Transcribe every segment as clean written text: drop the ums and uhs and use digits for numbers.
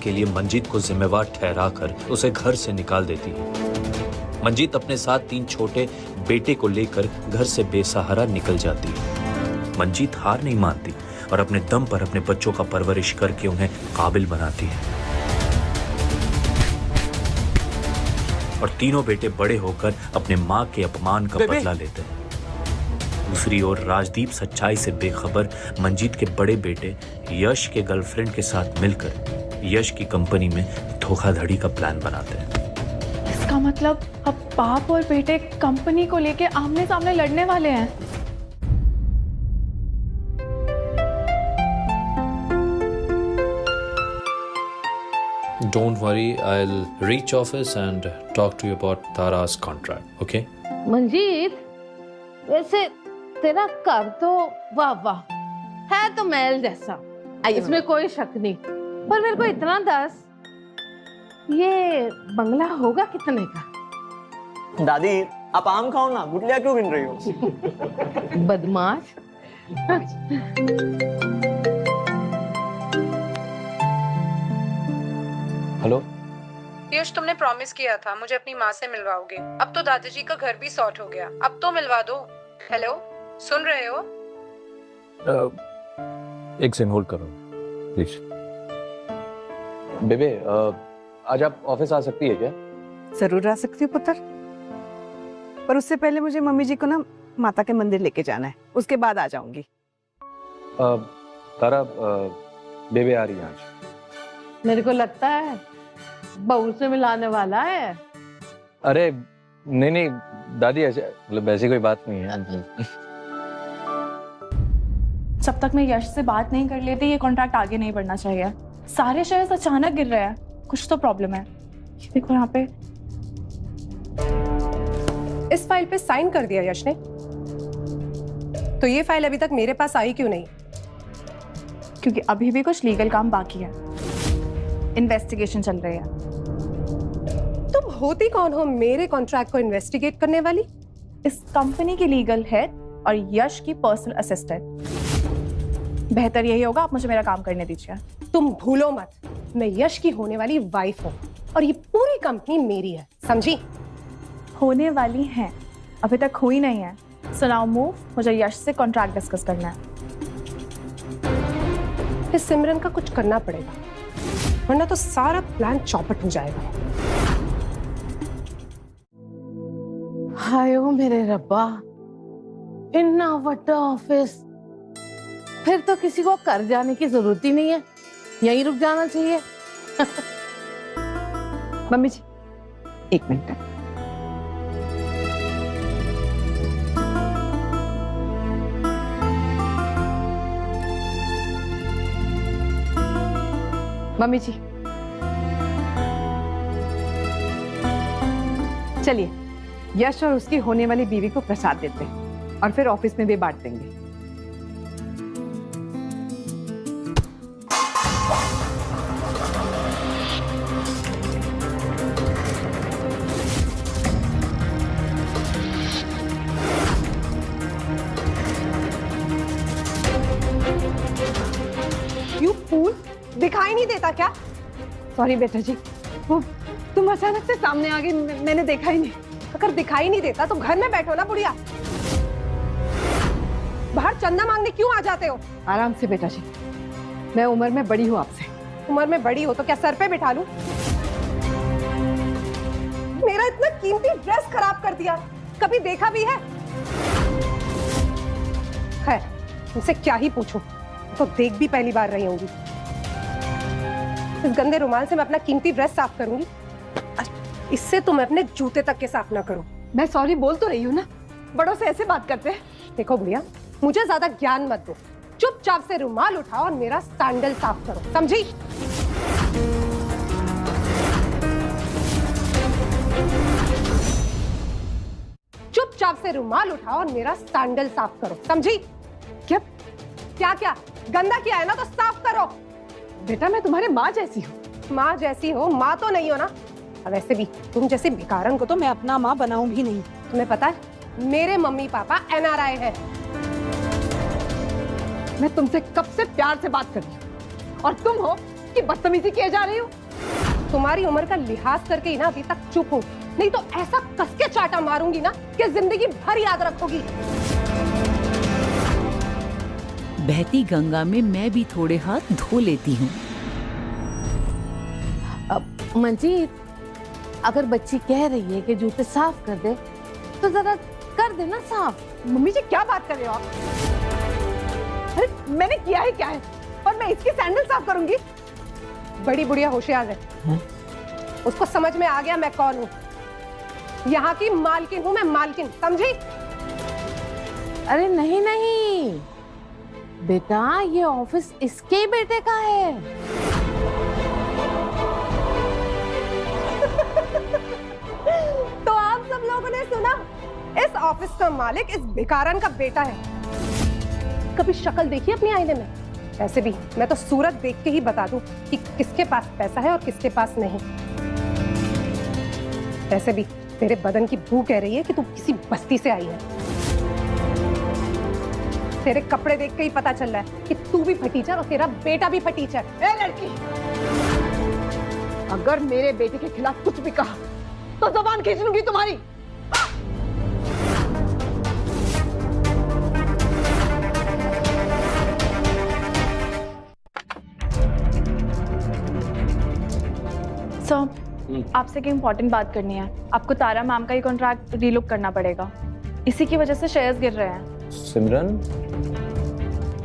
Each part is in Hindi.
के लिए मंजीत को जिम्मेवार ठहराकर उसे घर से निकाल देती है। मंजीत अपने साथ 3 छोटे बेटे को लेकर घर से बेसहारा निकल जाती है। मंजीत हार नहीं मानती और अपने दम पर अपने बच्चों का परवरिश करके उन्हें काबिल बनाती है और तीनों बेटे बड़े होकर अपने मां के अपमान का बदला लेते हैं। दूसरी ओर राजदीप सच्चाई से बेखबर मंजीत के बड़े बेटे यश के गर्लफ्रेंड के साथ मिलकर यश की कंपनी में धोखाधड़ी का प्लान बनाते हैं। इसका मतलब अब बाप और बेटे कंपनी को लेके आमने सामने लड़ने वाले हैं। Don't worry, I'll reach office and talk to you about Tara's contract, okay? Manjeet, वैसे तेरा कर तो वाह वाह है तो महल जैसा, इसमें कोई शक नहीं, पर मेरे को इतना दस, ये बंगला होगा कितने का? दादी आप आम खाओ ना, गुटलियां क्यों गिन रही हो? बदमाश। हेलो पीयूष, तुमने प्रॉमिस किया था मुझे अपनी माँ से मिलवाओगे। अब तो दादाजी का घर भी सॉर्ट हो गया, अब तो मिलवा दो। हेलो, सुन रहे हो? एक सेकंड होल्ड करो प्लीज। बेबे, आज आप ऑफिस आ सकती है क्या? जरूर आ सकती हूँ पुत्र, पर उससे पहले मुझे मम्मी जी को ना माता के मंदिर लेके जाना है, उसके बाद आ जाऊंगी। तारा, बेबे आ रही है आज। मेरे को लगता है बहू से मिलाने वाला है। अरे नहीं नहीं दादी, ऐसे मतलब ऐसी कोई बात नहीं है। जब तक मैं यश से बात नहीं कर लेती ये कॉन्ट्रैक्ट आगे नहीं बढ़ना चाहिए। सारे शेयर्स अचानक गिर रहे हैं, कुछ तो प्रॉब्लम है। ये देखो यहाँ पे इस फाइल पे साइन कर दिया यश ने, तो ये फाइल अभी तक मेरे पास आई क्यों नहीं? क्योंकि अभी भी कुछ लीगल काम बाकी है, इन्वेस्टिगेशन चल रही है। तुम होती कौन हो मेरे कॉन्ट्रैक्ट को इन्वेस्टिगेट करने वाली? इस कंपनी की लीगल हेड और यश की पर्सनल असिस्टेंट। बेहतर यही होगा आप मुझे मेरा काम करने दीजिए। तुम भूलो मत, मैं यश की होने वाली वाइफ हूँ और ये पूरी कंपनी मेरी है, समझी? होने वाली हैं, अभी तक हुई नहीं है। सो नाउ मूव, मुझे यश से कॉन्ट्रैक्ट डिस्कस करना है। इस सिमरन का कुछ करना पड़ेगा, वरना तो सारा प्लान चौपट हो जाएगा। हाय ओ मेरे रब्बा, इतना बड़ा ऑफिस, फिर तो किसी को कर जाने की जरूरत ही नहीं है, यहीं रुक जाना चाहिए। मम्मी जी एक मिनट। मम्मी जी चलिए, यश और उसकी होने वाली बीवी को प्रसाद देते हैं और फिर ऑफिस में भी बांट देंगे। यू फूल, दिखाई नहीं देता क्या? सॉरी बेटा जी, वो तुम अचानक से सामने आ गई, मैंने देखा ही नहीं। अगर दिखाई नहीं देता तो घर में बैठो ना बुढ़िया, बाहर चंदा मांगने क्यों आ जाते हो? आराम से बेटा जी, मैं उम्र में बड़ी हूँ आपसे। उम्र में बड़ी हो तो क्या सर पे बिठा लूं? मेरा इतना कीमती ड्रेस खराब कर दिया, कभी देखा भी है? खैर, तुमसे क्या ही पूछूं, तो देख भी पहली बार रही होंगी। इस गंदे रुमाल से मैं अपना कीमती ड्रेस साफ करूंगी, इससे तो मैं अपने जूते तक के साफ ना करूं। मैं सॉरी बोल तो रही हूँ ना, बड़ों से ऐसे बात करते हैं। देखो भैया, मुझे ज्यादा ज्ञान मत दो, चुपचाप से रुमाल उठाओ और मेरा सैंडल साफ करो, समझी? चुपचाप से रुमाल उठाओ और मेरा सैंडल साफ करो, समझी? क्या क्या क्या गंदा किया है ना तो साफ करो। बेटा, मैं तुम्हारे माँ जैसी हूँ। माँ जैसी हो, माँ तो नहीं हो ना। वैसे भी तुम जैसे भिखारन को तो मैं अपना माँ बनाऊं भी नहीं। तुम्हें पता है, मेरे मम्मी पापा NRI है। मैं तुमसे कब से प्यार से बात कर रही हूँ और तुम हो की बदतमीजी किए जा रही हूँ। तुम्हारी उम्र का लिहाज करके ही ना अभी तक चुप हूँ, नहीं तो ऐसा कसके चाटा मारूंगी ना कि जिंदगी भर याद रखोगी। बहती गंगा में मैं भी थोड़े हाथ धो लेती हूँ। मंजीत, अगर बच्ची कह रही है कि जूते साफ कर दे तो जरा कर दे ना साफ। मम्मी जी क्या बात कर रहे हो आप? अरे मैंने किया ही क्या है, पर मैं इसकी सैंडल साफ करूंगी? बड़ी बुढ़िया होशियार है, उसको समझ में आ गया मैं कौन हूँ। यहाँ की मालकिन हूँ मैं, मालकिन, समझी? अरे नहीं नहीं बेटा, ये ऑफिस इसके बेटे का है। तो आप सब लोगों ने सुना, इस ऑफिस का मालिक इस भिखारन का बेटा है। कभी शक्ल देखी अपनी आईने में? ऐसे भी मैं तो सूरत देख के ही बता दूं कि किसके पास पैसा है और किसके पास नहीं। ऐसे भी तेरे बदन की बू कह रही है कि तू किसी बस्ती से आई है। तेरे कपड़े देख के ही पता चल रहा है कि तू भी फटीचर और तेरा बेटा भी फटीचर। ए लड़की, अगर मेरे बेटे के खिलाफ कुछ भी कहा तो जबान खींच लूंगी तुम्हारी। सर, आपसे एक इम्पोर्टेंट बात करनी है। आपको तारा मैम का ही कॉन्ट्रैक्ट रीलुक करना पड़ेगा। इसी की वजह से शेयर्स गिर रहे हैं। सिमरन,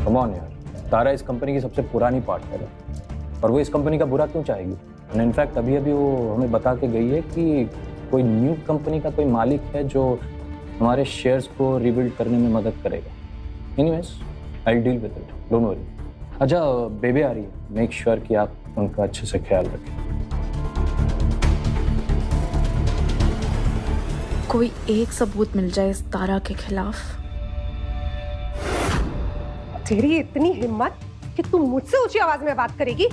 कम ऑन यार, तारा इस कंपनी की सबसे पुरानी पार्टनर है और वो इस कंपनी का बुरा क्यों चाहेगी? और इनफैक्ट अभी अभी वो हमें बता के गई है कि कोई न्यू कंपनी का कोई मालिक है जो हमारे शेयर्स को रिबिल्ड करने में मदद करेगा। Anyways, I will deal with it, don't worry. अच्छा, बेबी आ रही है, मेक श्योर कि आप उनका अच्छे से ख्याल रखें। कोई एक सबूत मिल जाए इस तारा के खिलाफ। तेरी इतनी हिम्मत कि तू मुझसे ऊंची आवाज में बात करेगी?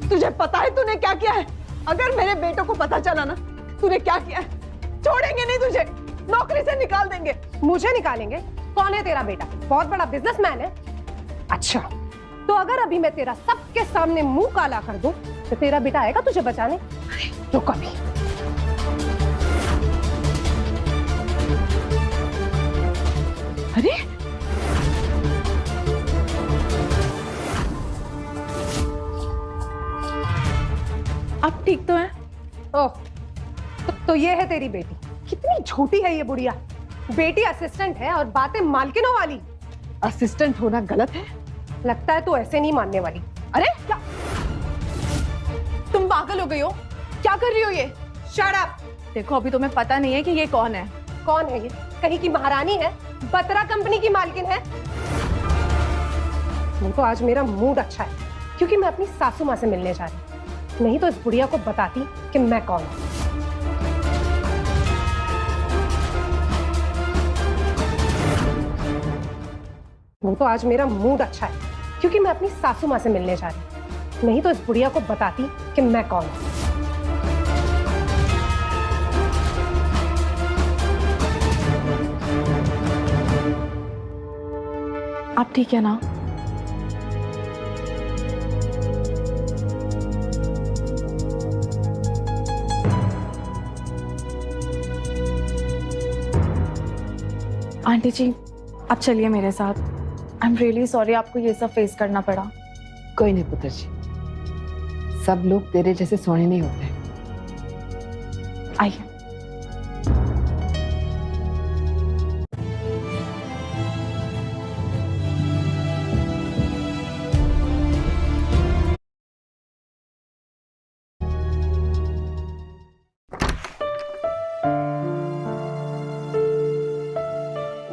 तुझे पता है तूने क्या किया है? अगर मेरे बेटों को पता चला ना तूने क्या किया है, छोड़ेंगे नहीं तुझे, नौकरी से निकाल देंगे। मुझे निकालेंगे? कौन है तेरा बेटा? बहुत बड़ा बिजनेसमैन है? अच्छा, तो अगर अभी मैं तेरा सबके सामने मुंह काला कर दूं तो तेरा बेटा आएगा तुझे बचाने? तो कभी। अरे आप ठीक तो हैं? ओह, तो ये है तेरी बेटी। कितनी झूठी है ये बुढ़िया। बेटी असिस्टेंट है और बातें मालकिनों वाली। असिस्टेंट होना गलत है? लगता है तू ऐसे नहीं मानने वाली। अरे क्या तुम पागल हो गई हो? क्या कर रही हो ये? Shut up. देखो, अभी तुम्हें पता नहीं है कि ये कौन है। कौन है ये? कहीं की महारानी है? बत्रा कंपनी की मालकिन है? वो तो आज मेरा मूड अच्छा है क्योंकि मैं अपनी सासू माँ से मिलने जा रही हूँ। नहीं तो इस बुढ़िया को बताती कि मैं कौन हूँ। वो तो आज मेरा मूड अच्छा है क्योंकि मैं अपनी सासू माँ से मिलने जा रही हूँ। नहीं तो इस बुढ़िया को बताती कि मैं कौन हूँ। आप ठीक है ना? आंटी जी, आप चलिए मेरे साथ। आई एम रियली सॉरी आपको ये सब फेस करना पड़ा। कोई नहीं पुत्र जी, सब लोग तेरे जैसे सोने नहीं होते। आइए।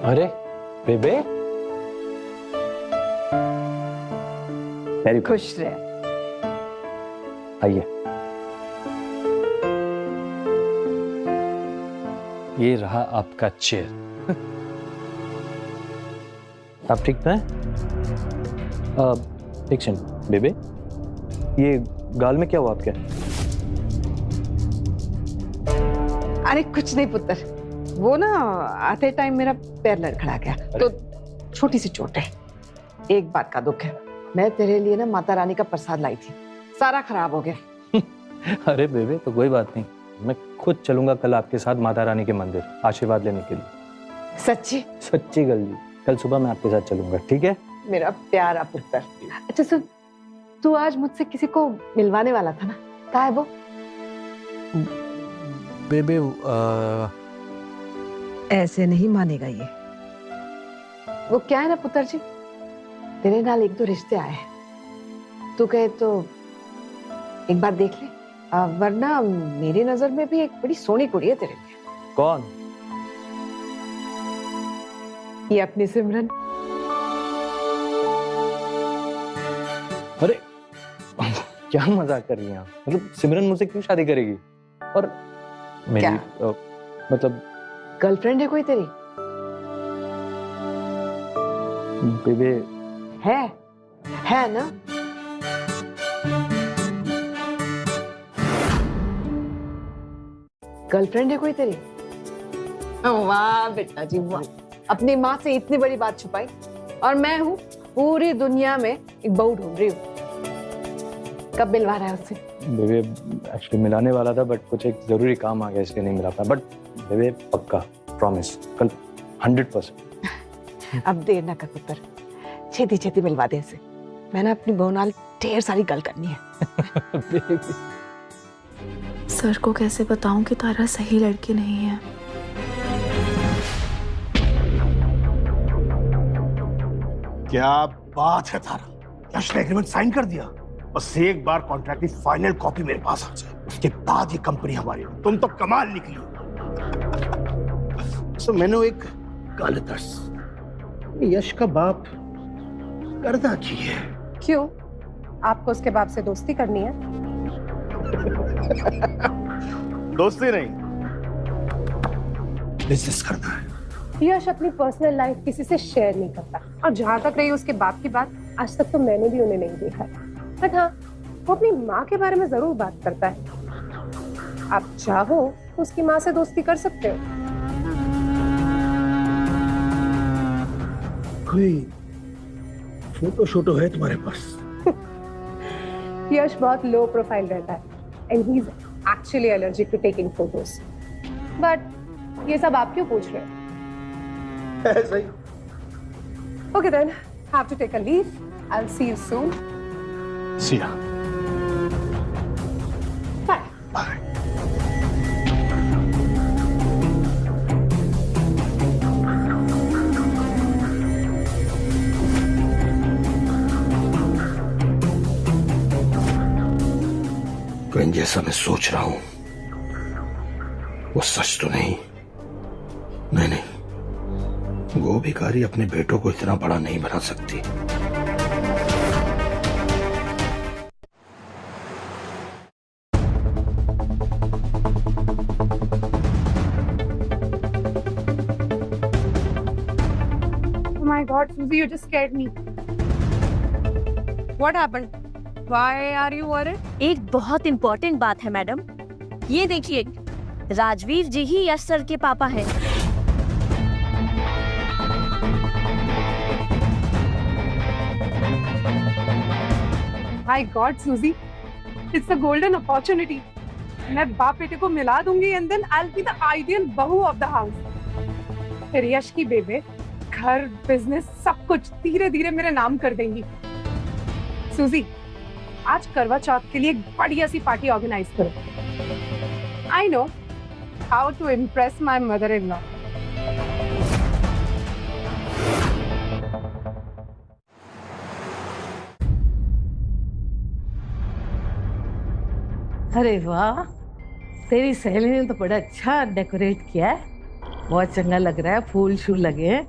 अरे बेबे, वेरी खुश रहे। आइए। ये रहा आपका चेयर। आप ठीक तो हैं? एक सेकंड बेबे, ये गाल में क्या हुआ आपके? अरे कुछ नहीं पुत्र, वो ना आते टाइम मेरा पैर लड़खड़ा गया तो छोटी सी चोट है, एक बात का दुख है, मैं तेरे लिए ना माता रानी का प्रसाद लाई थी, सारा खराब हो गया। अरे बेबे तो कोई बात नहीं, मैं खुद चलूंगा कल आपके साथ माता रानी के मंदिर आशीर्वाद लेने के लिए। सच्ची? सच्ची गल जी, कल सुबह मैं आपके साथ चलूंगा, ठीक है? मेरा प्यारा पुत्र। अच्छा सुन, तू आज मुझसे किसी को मिलवाने वाला था ना, कहाँ है वो? बेबे ऐसे नहीं मानेगा ये। वो क्या है ना पुत्र जी, तेरे नाल एक दो रिश्ते आए हैं, तू कहे तो एक बार देख ले, वरना मेरी नजर में भी एक बड़ी सोनी कुड़ी है तेरे लिए। कौन? ये अपनी सिमरन। अरे क्या मजाक कर रही हैं आप? मतलब सिमरन मुझसे क्यों शादी करेगी? और मेरी मतलब गर्लफ्रेंड है कोई तेरी? बेबे है ना? गर्लफ्रेंड है कोई तेरी? वाह बेटा जी वाह, अपनी माँ से इतनी बड़ी बात छुपाई, और मैं हूँ पूरी दुनिया में एक बहू ढूंढ रही हूँ। कब मिलवा रहा है उससे? बेबे एक्चुअली मिलाने वाला था, बट कुछ एक जरूरी काम आ गया इसलिए नहीं मिला पाया, बट बेबे पक्का प्रॉमिस कल 100%। अब देर ना कर पुत्र, छेती छेती मिलवा दे इसे, मैंने अपनी बहू नाल ढेर सारी गल करनी है। सर को कैसे बताऊं कि तारा सही लड़की नहीं है? क्या बात है तारा, यश ने एग्रीमेंट साइन कर दिया। बस एक बार कॉन्ट्रैक्ट की फाइनल कॉपी मेरे पास आ जाए, उसके बाद ये कंपनी हमारी हो। तुम तो कमाल निकली हो। तो मैंने एक गल दस, यश का बाप करदा की है? क्यों, आपको उसके बाप से दोस्ती करनी है? दोस्ती नहीं, बिजनेस करना है। यश अपनी पर्सनल लाइफ किसी से शेयर नहीं करता, और जहां तक रही उसके बाप की बात, आज तक तो मैंने भी उन्हें नहीं देखा। बट हाँ, वो अपनी माँ के बारे में जरूर बात करता है। आप चाहो तो उसकी माँ से दोस्ती कर सकते हो। कोई फोटो शोटो है तुम्हारे पास? यश बहुत लो प्रोफाइल रहता है, and he is actually allergic to taking photos. But ये सब आप क्यों पूछ रहे हो? ऐसा ही। Okay then, have to take a leave. I'll see you soon. See ya. Bye. Bye. कहीं जैसा मैं सोच रहा हूं वो सच तो नहीं। नहीं, वो भिखारी अपने बेटों को इतना बड़ा नहीं बना सकती। Oh my God, Suzy, you just scared me. What happened? Why are you worried? एक बहुत इम्पोर्टेंट बात है मैडम, ये देखिए, राजवीर जी ही यश सर के पापा हैं। My God, Suzy, it's a golden opportunity. मैं बाप बेटे को मिला दूंगी, and then I'll be the ideal बहू of the house. फिर यश की बेबे घर, बिजनेस, सब कुछ धीरे धीरे मेरे नाम कर देंगी। सूजी, आज करवा चौथ के लिए एक बढ़िया सी पार्टी ऑर्गेनाइज करो। I know how to impress my mother-in-law. अरे वाह, तेरी सहेली ने तो बड़ा अच्छा डेकोरेट किया है, बहुत चंगा लग रहा है, फूल शूल लगे हैं।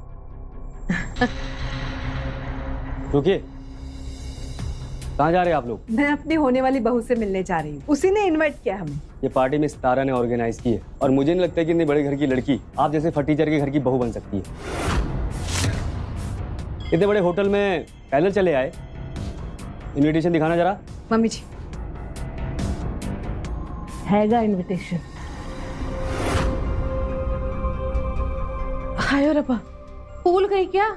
रुकिए, कहाँ जा रहे हैं आप लोग? मैं अपनी होने वाली बहू से मिलने जा रही हूँ, उसी ने इनवाइट किया हमें। ये पार्टी मिस तारा ने ऑर्गेनाइज की है, और मुझे नहीं लगता कि इतने बड़े घर की लड़की आप जैसे फटीचर के घर की बहू बन सकती है। इतने बड़े होटल में पैदल चले आए, इनविटेशन दिखाना जरा। मम्मी जी, हैगा इनविटेशन। हाय रब्बा, भूल गई क्या?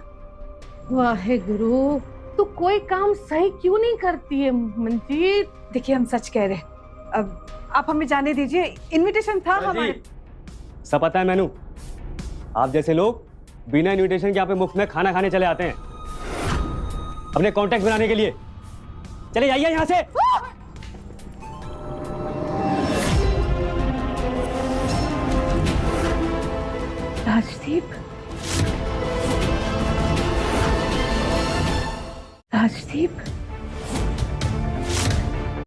वाहे गुरु, तू कोई काम सही क्यों नहीं करती है मंजीत? देखिए हम सच कह रहे हैं, अब आप हमें जाने दीजिए, इनविटेशन था हमारे। सब पता है मैनू, आप जैसे लोग बिना इनविटेशन के यहाँ पे मुफ्त में खाना खाने चले आते हैं अपने कॉन्टेक्ट बनाने के लिए। चले जाइए यहाँ से। Rajdeep, Rajdeep,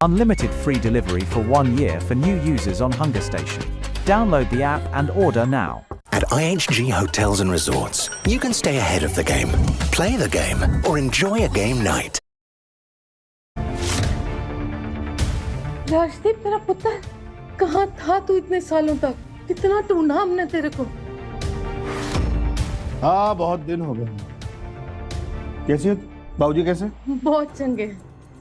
Unlimited free delivery for 1 year for new users on Hunger Station. Download the app and order now. At IHG Hotels and Resorts, you can stay ahead of the game, play the game, or enjoy a game night. Rajdeep तेरा पुत्र कहाँ था तू इतने सालों तक? कितना ढूंढा हमने तेरे को। हाँ बहुत दिन हो गए। कैसी हो बाबूजी? कैसे? बहुत चंगे,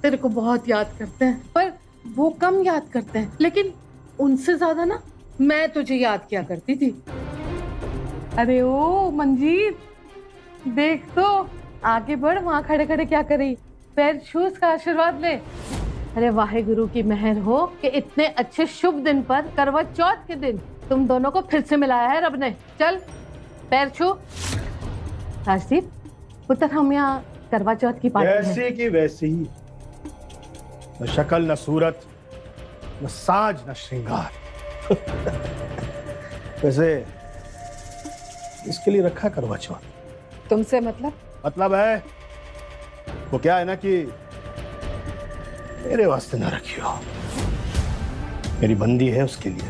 तेरे को बहुत याद करते हैं, पर वो कम याद करते हैं, लेकिन उनसे ज्यादा ना मैं तुझे याद किया करती थी। अरे ओ मंजीत, देख तो आगे बढ़, वहां खड़े खड़े क्या करी? पैर छू, उसका आशीर्वाद ले। अरे वाहे गुरु की मेहर हो कि इतने अच्छे शुभ दिन पर, करवा चौथ के दिन, तुम दोनों को फिर से मिलाया है रब ने। चल पैर छू। राजदीप पुत्र, हम यहाँ करवा चौथ की पार्टी वैसे की वैसे ही, न शक्ल न सूरत, न साज न श्रृंगार। वैसे इसके लिए रखा करवा चौथ। तुमसे मतलब? मतलब है वो क्या है ना कि मेरे वास्ते ना रखियो, मेरी बंदी है उसके लिए।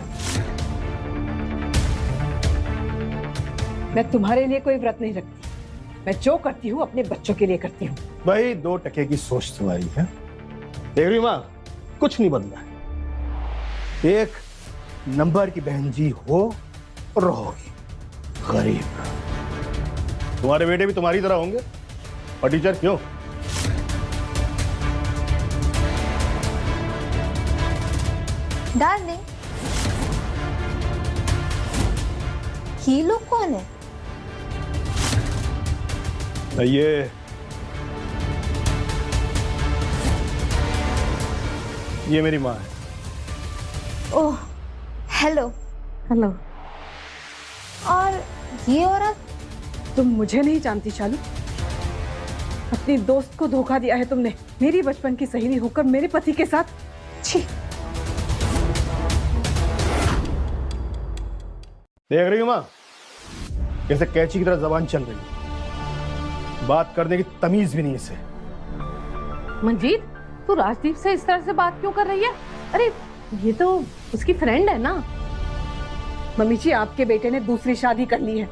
मैं तुम्हारे लिए कोई व्रत नहीं रखती, मैं जो करती हूँ अपने बच्चों के लिए करती हूँ। भाई 2 टके की सोच तुम्हारी है। देख रही माँ, कुछ नहीं बदला है। एक नंबर की बहन जी हो और रहोगी। गरीब तुम्हारे बेटे भी तुम्हारी तरह होंगे, और टीचर क्यों? डार्लिंग, ये लोग कौन है? ये मेरी माँ है। Oh hello. हेलो। और ये औरत? तुम मुझे नहीं जानती शालू, अपनी दोस्त को धोखा दिया है तुमने, मेरी बचपन की सहेली होकर मेरे पति के साथ। छी। देख रही हो माँ, कैसे कैची की तरह जबान चल रही है, बात करने की तमीज भी नहीं इसे। मंजीत, तू राजदीप से इस तरह से बात क्यों कर रही है? अरे ये तो उसकी फ्रेंड है ना। मम्मी जी, आपके बेटे ने दूसरी शादी कर ली है।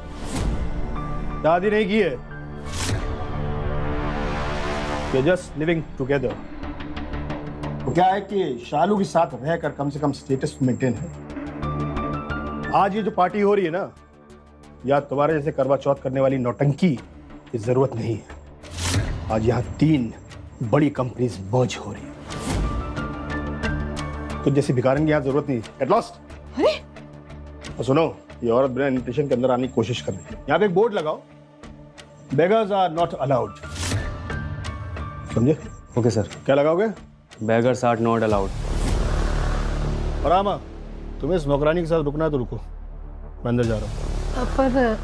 शादी नहीं की है, They're just living together। तो क्या है कि शालू के साथ रहकर कम से कम स्टेटस मेंटेन है। आज ये जो पार्टी हो रही है ना, या तुम्हारे जैसे करवा चौथ करने वाली नौटंकी की जरूरत नहीं है। आज यहाँ 3 बड़ी कंपनीज मर्ज हो रही है, तो जैसे भिखारन की यहाँ जरूरत नहीं। At last. अरे और सुनो, ये औरत बिना इन्विटेशन के अंदर आने की कोशिश कर रही है। यहाँ पे एक बोर्ड लगाओ, बेगर्स आर नॉट अलाउड। समझे? Okay sir. क्या लगाओगे? Beggars are not allowed. और आमा, तुम्हें इस नौकरानी के साथ रुकना है तो रुको, मैं अंदर जा रहा हूँ। पर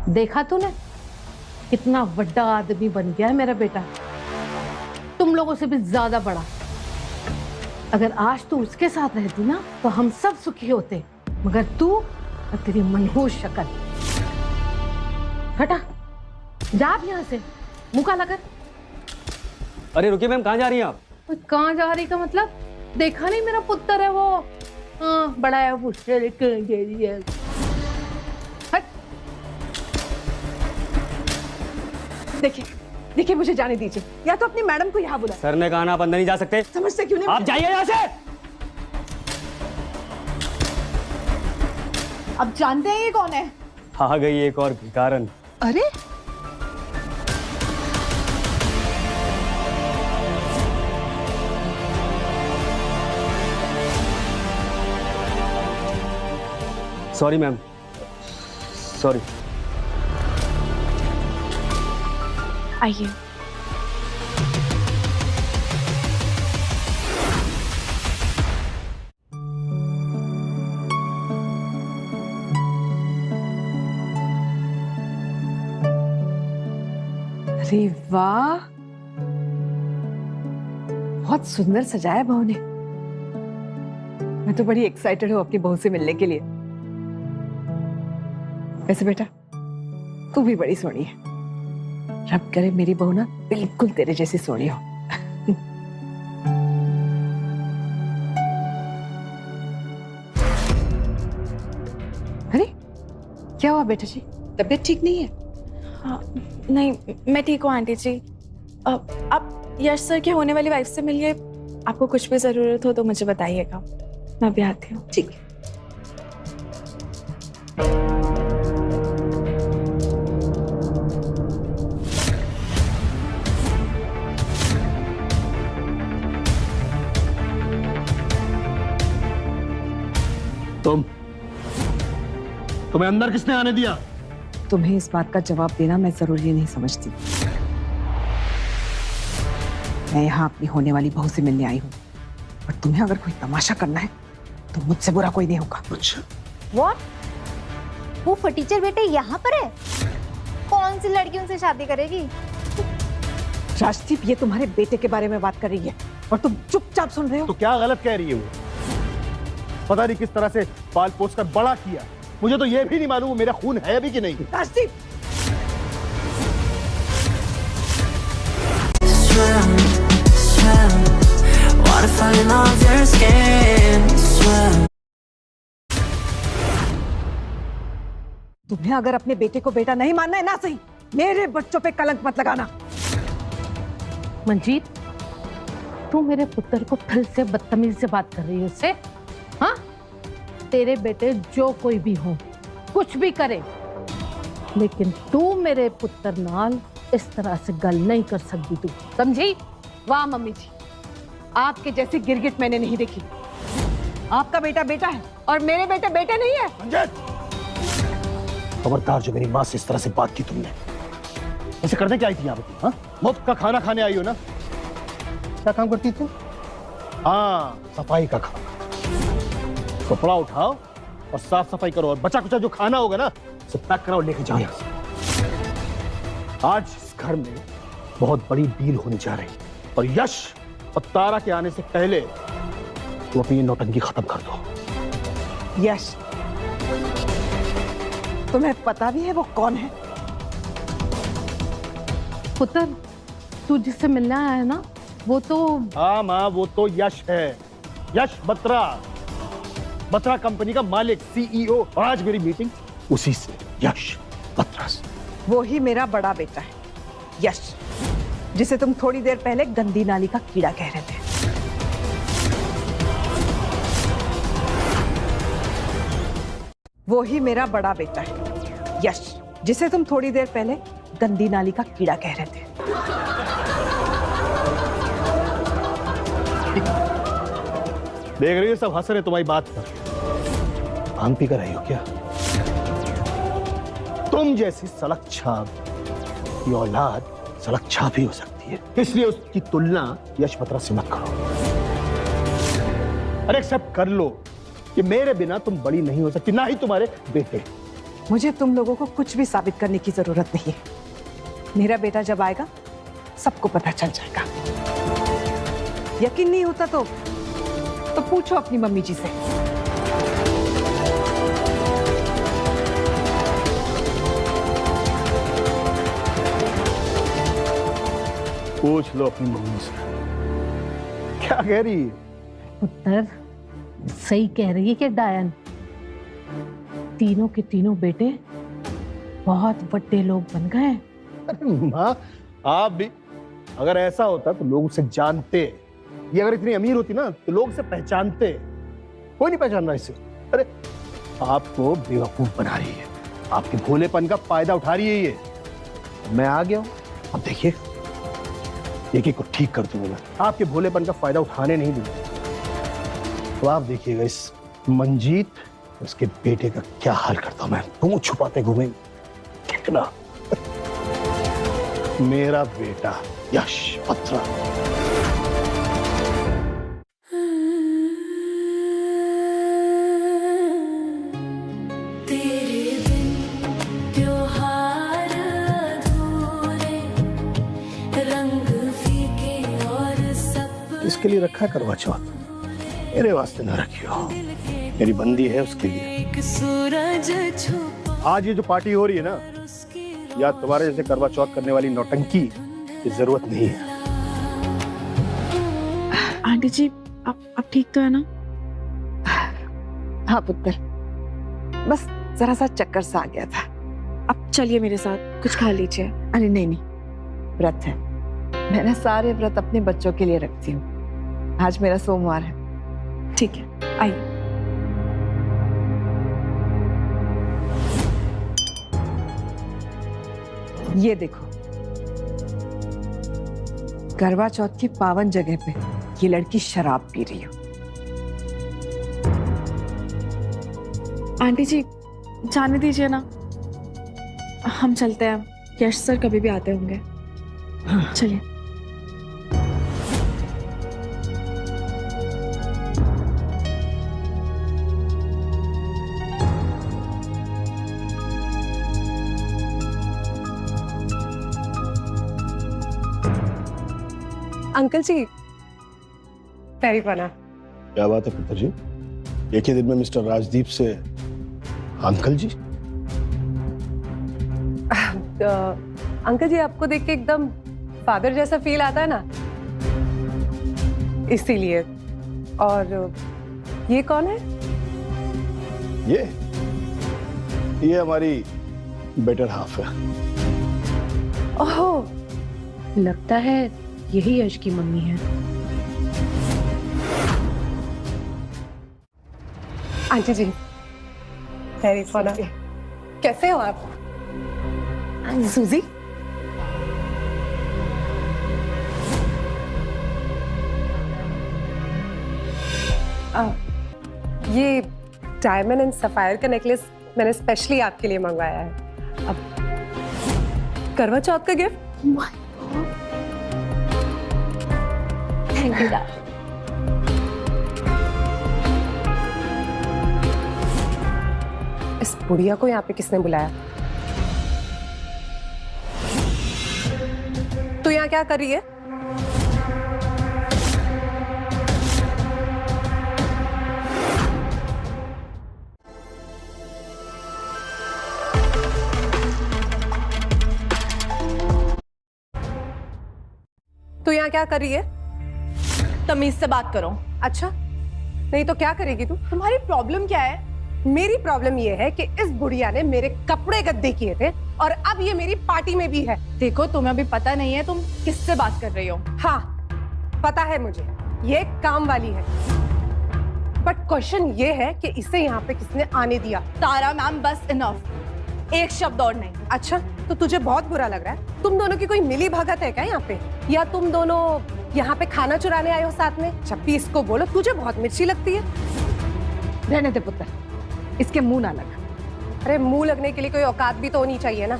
देखा तूने कितना बड़ा आदमी बन गया है मेरा बेटा, तुम लोगों से भी ज्यादा बड़ा। अगर आज तू उसके साथ रहती ना तो हम सब सुखी होते, मगर तू और तेरी मनहूस शक्ल। हटा, जा अब यहाँ से, मुंह काला कर। अरे रुकिए मैम, कहाँ जा रही हैं आप? कहाँ जा रही का मतलब? देखा नहीं मेरा पुत्र है वो, हाँ बड़ा है वो। हट। देखिए देखिए, मुझे जाने दीजिए, या तो अपनी मैडम को यहाँ बुलाए। सर ने कहा ना आप अंदर नहीं जा सकते। समझते क्यों नहीं? आप जाइए यहाँ से। अब जानते हैं ये कौन है? आ गई एक और भिखारन। अरे सॉरी मैम, सॉरी। आइए। अरे वाह, बहुत सुंदर सजाया बहू ने। मैं तो बड़ी एक्साइटेड हूँ अपनी बहू से मिलने के लिए। वैसे बेटा तू भी बड़ी सोहनी है। रब करे मेरी बहू ना बिल्कुल तेरे जैसी सोहनी हो। अरे क्या हुआ बेटा जी, तबीयत ठीक नहीं है? नहीं, मैं ठीक हूँ आंटी जी। आप यश सर की होने वाली वाइफ से मिलिए। आपको कुछ भी जरूरत हो तो मुझे बताइएगा, मैं भी आती हूँ। ठीक है। तुम्हें अंदर किसने आने दिया? तुम्हें इस बात का जवाब देना मैं जरूरी नहीं समझती। मैं यहाँ अपनी होने वाली बहू से मिलने आई हूँ, और तुम्हें अगर कोई तमाशा करना है तो मुझसे बुरा कोई नहीं होगा। अच्छा, What? वो फटीचर बेटे यहाँ पर है? कौन सी लड़की उनसे शादी करेगी? राजदीप, ये तुम्हारे बेटे के बारे में बात कर रही है और तुम चुपचाप सुन रहे हो। तो क्या गलत कह रही है वो? पता नहीं किस तरह से पाल पोस कर बड़ा किया। मुझे तो ये भी नहीं मालूम वो मेरा खून है भी कि नहीं। राजदीप, तुम्हें अगर अपने बेटे को बेटा नहीं मानना है ना सही, मेरे बच्चों पे कलंक मत लगाना। मंजीत, तू मेरे पुत्र को फिर से बदतमीजी से बात कर रही है उससे? हाँ, तेरे बेटे जो कोई भी हो, कुछ भी करे, लेकिन तू मेरे पुत्र नाल इस तरह से गल नहीं कर सकती, तू समझी? वाह मम्मी जी, आपके जैसी गिरगिट मैंने नहीं देखी। आपका बेटा बेटा है और मेरे बेटे बेटे नहीं है। खबरदार, जो मेरी माँ से इस तरह से बात की तुमने। ऐसे करने क्या आई थी यहाँ पे? हाँ, मुफ्त का खाना खाने आई हो ना? क्या काम करती थी? हाँ, सफाई का काम। कपड़ा उठाओ और साफ सफाई करो, और बचा कुचा जो खाना होगा ना सब पैक कराओ, लेके जाओ यहाँ से। आज इस घर में बहुत बड़ी डील होने जा रही है, और यश और तारा के आने से पहले तुम अपनी ये नौटंकी खत्म कर दो। यश, तुम्हें पता भी है वो कौन है? पुत्र, तू जिससे मिलने आया है ना, वो तो... हाँ माँ, वो तो यश है। यश बत्रा, बत्रा कंपनी का मालिक, सीईओ। और आज मेरी मीटिंग उसी से, यश बत्रा से। वो ही मेरा बड़ा बेटा है, यश, जिसे तुम थोड़ी देर पहले गंदी नाली का कीड़ा कह रहे थे। वो ही मेरा बड़ा बेटा है, यश, जिसे तुम थोड़ी देर पहले गंदी नाली का कीड़ा कह रहे थे। देख रही हो सब हंस रहे तुम्हारी बात पर। आम पी कर रही हो क्या? तुम जैसी सड़क छाप की औलाद सड़क छाप ही हो सकती है, इसलिए उसकी तुलना यश बत्रा से मत करो। अरे एक्सेप्ट कर लो कि मेरे बिना तुम बड़ी नहीं हो सकती, ना ही तुम्हारे बेटे। मुझे तुम लोगों को कुछ भी साबित करने की जरूरत नहीं है। मेरा बेटा जब आएगा सबको पता चल जाएगा। यकीन नहीं होता तो पूछो अपनी मम्मी जी से। पूछ लो अपनी मम्मी से। क्या कह रही है? पुत्र, सही कह रही है कि डायन, तीनों के तीनों बेटे बहुत बड़े लोग बन गए। अरे माँ, आप भी, अगर ऐसा होता तो लोग उसे जानते। ये अगर इतनी अमीर होती ना तो लोग उसे पहचानते। कोई नहीं पहचान रहा इसे। अरे आपको बेवकूफ बना रही है, आपके भोलेपन का फायदा उठा रही है ये। मैं आ गया हूं, अब देखिए एक को ठीक कर दूंगा। आपके भोलेपन का फायदा उठाने नहीं दूंगा। तो आप देखिएगा इस मंजीत, उसके बेटे का क्या हाल करता हूं मैं। मुंह छुपाते घूमेंगे कितना। मेरा बेटा यश पत्रा। इसके लिए रखा करवा चौथ, मेरे वास्ते ना रखियो, मेरी बंदी है उसके लिए। आज ये जो पार्टी हो रही है ना, या तुम्हारे जैसे करवा चौथ करने वाली नौटंकी की जरूरत नहीं है। आंटी जी आप ठीक तो है ना? हाँ पुत्र, बस जरा सा चक्कर सा आ गया था। अब चलिए मेरे साथ, कुछ खा लीजिए। अरे नहीं नहीं, व्रत है। मैं ना सारे व्रत अपने बच्चों के लिए रखती हूँ। आज मेरा सोमवार है। ठीक है, आइए। ये देखो, करवा चौथ की पावन जगह पे ये लड़की शराब पी रही हो। आंटी जी जाने दीजिए ना, हम चलते हैं। यश सर कभी भी आते होंगे। चलिए। अंकल जी, पैरी बना। क्या बात है पुत्र जी, एक ही दिन में मिस्टर राजदीप से अंकल जी? अंकल जी आपको देख के एकदम फादर जैसा फील आता है ना, इसीलिए। और ये कौन है? ये हमारी बेटर हाफ है। ओह, लगता है यही यश की मम्मी है। आंटी जी, वेरी फन। कैसे हो आप? सूजी, ये डायमंड एंड सफायर का नेकलेस मैंने स्पेशली आपके लिए मंगवाया है। अब करवा चौथ का गिफ्ट। Thank you. इस बुढ़िया को यहाँ पे किसने बुलाया? तू यहाँ क्या कर रही है? तू यहाँ क्या कर रही है? तमीज से बात करो। अच्छा, नहीं तो क्या करेगी तू? तुम्हारी प्रॉब्लम क्या है? मेरी प्रॉब्लम ये है कि इस बुढ़िया ने मेरे कपड़े गद्दे किए थे और अब ये मेरी पार्टी में भी है। देखो, तुम्हें अभी पता नहीं है तुम किससे बात कर रही हो। हाँ, पता है मुझे, ये काम वाली है। बट क्वेश्चन ये है कि इसे यहाँ पे किसने आने दिया? तारा मैम, बस इनफ, एक शब्द और नहीं। अच्छा, तो तुझे बहुत बुरा लग रहा है? तुम दोनों की कोई मिली भगत है क्या यहाँ पे, या तुम दोनों यहाँ पे खाना चुराने आए हो साथ में? जब भी इसको बोलो तुझे बहुत मिर्ची लगती है। रहने दे पुत्र, इसके मुंह ना लगा। अरे मुंह लगने के लिए कोई औकात भी तो होनी चाहिए ना।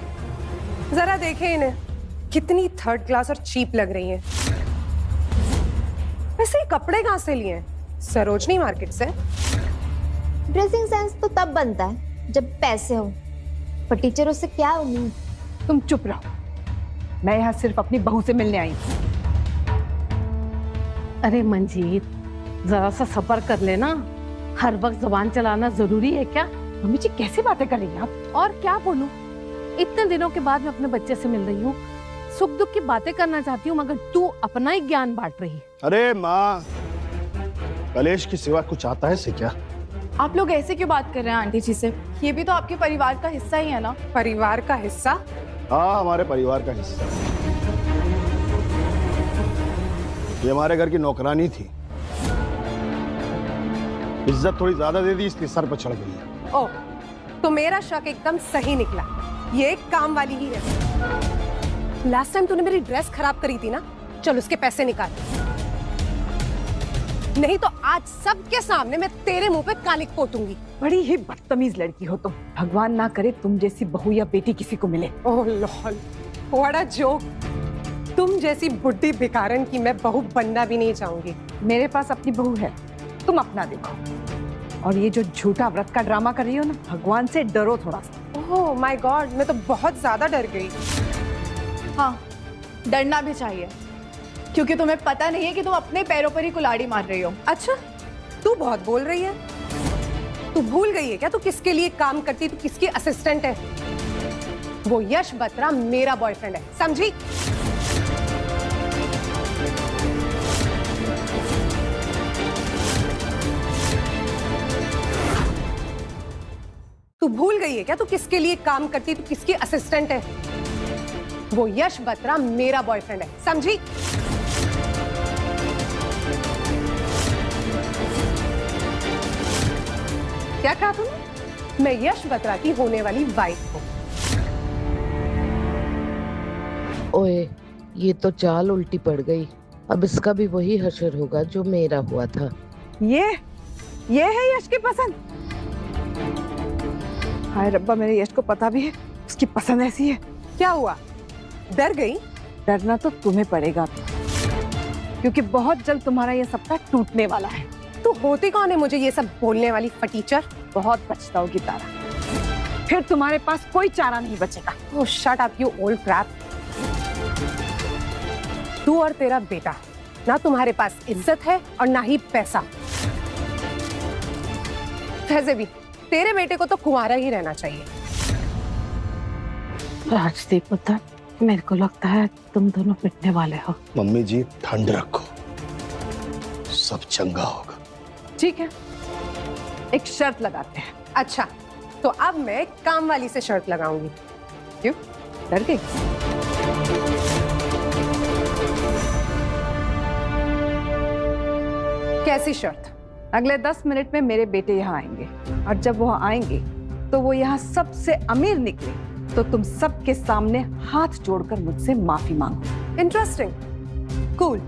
जरा देखे इन्हें, कितनी थर्ड क्लास और चीप लग रही हैं। वैसे ये कपड़े कहाँ से लिए हैं? सरोजनी मार्केट से। ड्रेसिंग सेंस तो तब बनता है जब पैसे हो, पर टीचरों से क्या उम्मीद? तुम चुप रहो, मैं यहाँ सिर्फ अपनी बहू से मिलने आई हूँ। अरे मंजीत, जरा सा सब्र कर लेना। हर वक्त जुबान चलाना जरूरी है क्या? मम्मी जी कैसे बातें कर रही हैं आप? और क्या बोलूं, इतने दिनों के बाद मैं अपने बच्चे से मिल रही हूँ, सुख दुख की बातें करना चाहती हूँ, मगर तू अपना ही ज्ञान बांट रही है। अरे माँ, कलेश की सिवा कुछ आता है से क्या? आप लोग ऐसे क्यों बात कर रहे हैं आंटी जी से? ये भी तो आपके परिवार का हिस्सा ही है ना। परिवार का हिस्सा? हाँ, हमारे परिवार का हिस्सा। ये हमारे घर की नौकरानी थी, इज्जत थोड़ी ज्यादा दे दी इसलिए सर पर चढ़ गई है। ओह, तो मेरा शक एकदम सही निकला, ये एक काम वाली ही है। लास्ट टाइम तूने मेरी ड्रेस खराब करी थी ना, चल उसके पैसे निकाल, नहीं तो आज सबके सामने मैं तेरे मुंह पे कालिक पोतूंगी। बड़ी ही बदतमीज लड़की हो तुम। भगवान ना करे तुम जैसी बहू या बेटी किसी को मिले। ओह लॉल, व्हाट अ जोक। तुम जैसी बुढ़ी भिखारन की मैं बहू बनना भी नहीं चाहूंगी। मेरे पास अपनी बहू है, तुम अपना देखो। और ये जो झूठा व्रत का ड्रामा कर रही हो ना, भगवान से डरो थोड़ा सा। ओह माय गॉड, मैं तो बहुत ज्यादा डर गई। हाँ, डरना भी चाहिए, क्योंकि तुम्हें पता नहीं है कि तुम अपने पैरों पर ही कुल्हाड़ी मार रही हो। अच्छा, तू बहुत बोल रही है। तू भूल गई है क्या तू किसके लिए काम करती, तू किसकी असिस्टेंट है? वो यश बत्रा मेरा बॉयफ्रेंड है, समझी? तू भूल गई है क्या तू किसके लिए काम करती, तू किसकी असिस्टेंट है? वो यश बत्रा मेरा बॉयफ्रेंड है, समझी? क्या कहा तुमने? मैं यश बत्रा की होने वाली वाइफ हूँ। ओए, ये तो चाल उल्टी पड़ गई। अब इसका भी वही हशर होगा जो मेरा हुआ था। ये है यश की पसंद। हाय रब्बा, मेरे यश को पता भी है उसकी पसंद ऐसी है। क्या हुआ, डर गई? डरना तो तुम्हें पड़ेगा, क्योंकि बहुत जल्द तुम्हारा ये सपना टूटने वाला है। तू होती कौन है मुझे ये सब बोलने वाली फटीचर? बहुत पछताओगी तारा, फिर तुम्हारे पास कोई चारा नहीं बचेगा। Oh shut up you old crap. तू और तेरा बेटा, ना तुम्हारे पास इज्जत है और ना ही पैसा। वैसे भी तेरे बेटे को तो कुंवारा ही रहना चाहिए। राजदीप पुत्र, मेरे को लगता है तुम दोनों पिटने वाले हो। मम्मी जी ठंड रखो, सब चंगा होगा। ठीक है, एक शर्त लगाते हैं। अच्छा, तो अब मैं काम वाली से शर्त लगाऊंगी। क्यों, डर गई? कैसी शर्त? अगले 10 मिनट में मेरे बेटे यहाँ आएंगे, और जब वो आएंगे तो वो यहाँ सबसे अमीर निकले तो तुम सबके सामने हाथ जोड़कर मुझसे माफी मांगो। Interesting, cool.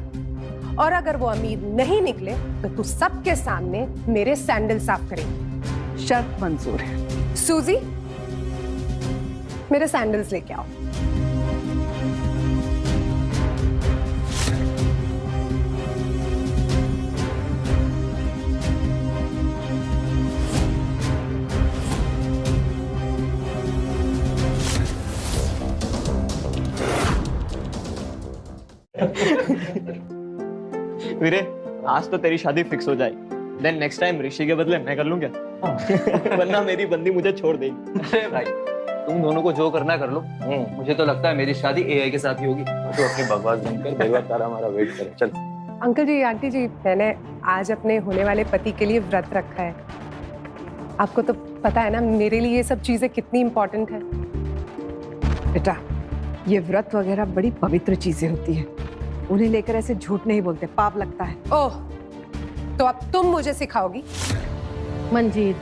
और अगर वो अमीर नहीं निकले तो तू सबके सामने मेरे सैंडल साफ करेगी। शर्त मंजूर है। सूजी, मेरे सैंडल्स लेके आओ। वीरे, आज तो तेरी शादी फिक्स हो जाए, देन नेक्स्ट टाइम ऋषि के बदले मैं कर लूं क्या? वरना मेरी बंदी मुझे छोड़ देगी। अरे भाई, तुम दोनों को जो करना कर लो। मुझे तो लगता है मेरी शादी एआई के साथ ही होगी। तो अपनी बकवास बंद कर, देवा तारा हमारा वेट करे। चल। अंकल जी, आंटी जी, मैंने आज अपने होने वाले पति के लिए व्रत रखा है। आपको तो पता है ना मेरे लिए ये सब चीजें कितनी इंपॉर्टेंट है। बेटा, ये व्रत वगैरह बड़ी पवित्र चीजें होती हैं, उन्हें लेकर ऐसे झूठ नहीं बोलते, पाप लगता है। ओह, तो अब तुम मुझे सिखाओगी? मंजीत,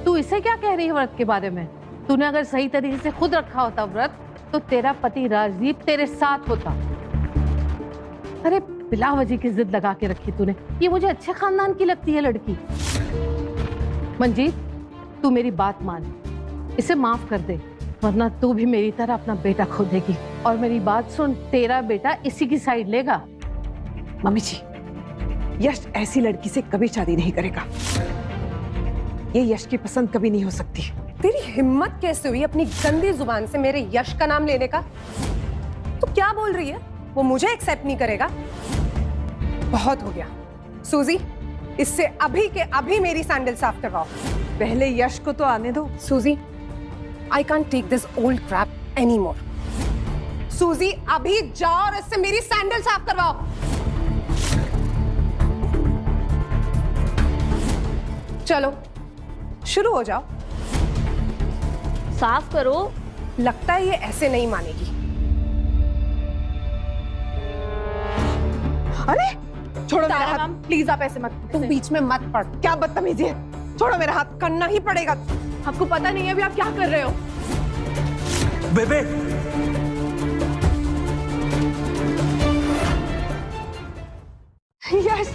तू इसे क्या कह रही है व्रत के बारे में? तूने अगर सही तरीके से खुद रखा होता व्रत तो तेरा पति राजदीप तेरे साथ होता। अरे बिला वजह की जिद लगा के रखी तूने। ये मुझे अच्छे खानदान की लगती है लड़की। मंजीत, तू मेरी बात मान, इसे माफ कर दे, वरना तू भी मेरी तरह अपना बेटा खो देगी। और मेरी बात सुन, तेरा बेटा इसी की साइड लेगा। मम्मी जी, यश ऐसी लड़की से कभी शादी नहीं करेगा। ये यश की पसंद कभी नहीं हो सकती। तेरी हिम्मत कैसे हुई अपनी गंदी जुबान से मेरे यश का नाम लेने का? तू क्या बोल रही है? वो मुझे एक्सेप्ट नहीं करेगा? बहुत हो गया। सूजी, इससे अभी के अभी मेरी सैंडल साफ करवाओ। पहले यश को तो आने दो। सूजी, I can't take this old crap anymore. सूजी, अभी जाओ और इससे मेरी सैंडल साफ करवाओ। चलो, शुरू हो जाओ। साफ करो। लगता है ये ऐसे नहीं मानेगी। अरे छोड़ो मेरा तारा हाथ, मैम, प्लीज आप ऐसे मत। तुम बीच में मत पड़। क्या बदतमीजी है, छोड़ो मेरा हाथ। करना ही पड़ेगा। आपको पता नहीं है अभी आप क्या कर रहे हो। बेबे, यश,